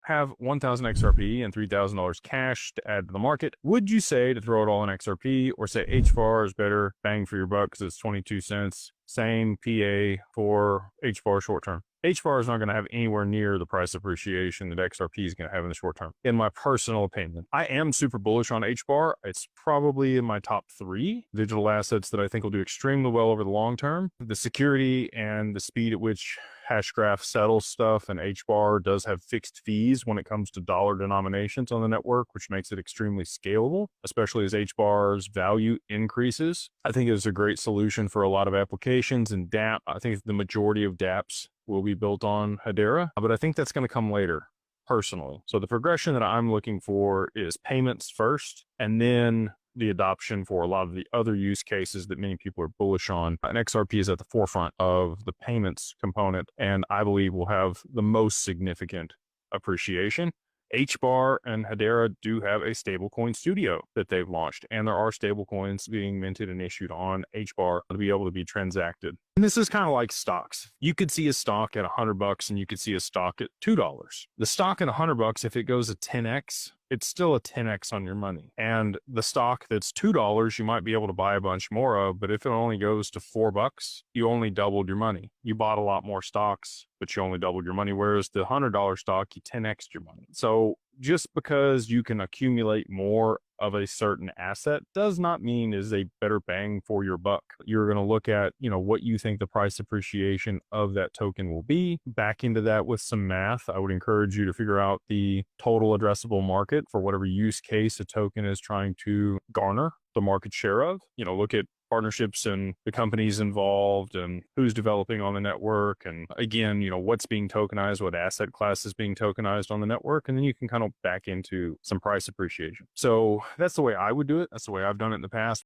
have 1,000 XRP and $3,000 cash to add to the market, would you say to throw it all in XRP, or say HBAR is better bang for your buck because it's 22 cents, same PA for HBAR short term? HBAR is not going to have anywhere near the price appreciation that XRP is going to have in the short term, in my personal opinion. I am super bullish on HBAR. It's probably in my top 3 digital assets that I think will do extremely well over the long term. The security and the speed at which Hashgraph settles stuff, and HBAR does have fixed fees when it comes to dollar denominations on the network, which makes it extremely scalable, especially as HBAR's value increases. I think it's a great solution for a lot of applications, and DApp, I think the majority of dApps will be built on Hedera, but I think that's going to come later, personally. So the progression that I'm looking for is payments first, and then the adoption for a lot of the other use cases that many people are bullish on. And XRP is at the forefront of the payments component, and I believe will have the most significant appreciation. HBAR and Hedera do have a stablecoin studio that they've launched, and there are stablecoins being minted and issued on HBAR to be able to be transacted. And this is kind of like stocks. You could see a stock at $100 and you could see a stock at $2. The stock at $100, if it goes a 10x, it's still a 10x on your money. And the stock that's $2, you might be able to buy a bunch more of, but if it only goes to $4, you only doubled your money. You bought a lot more stocks, but you only doubled your money. Whereas the $100 stock, you 10x'd your money. So just because you can accumulate more of a certain asset does not mean is a better bang for your buck. You're going to look at, what you think the price appreciation of that token will be. Back into that with some math. I would encourage you to figure out the total addressable market for whatever use case a token is trying to garner the market share of. Look at partnerships and the companies involved and who's developing on the network. And again, what's being tokenized, what asset class is being tokenized on the network. And then you can kind of back into some price appreciation. So that's the way I would do it. That's the way I've done it in the past.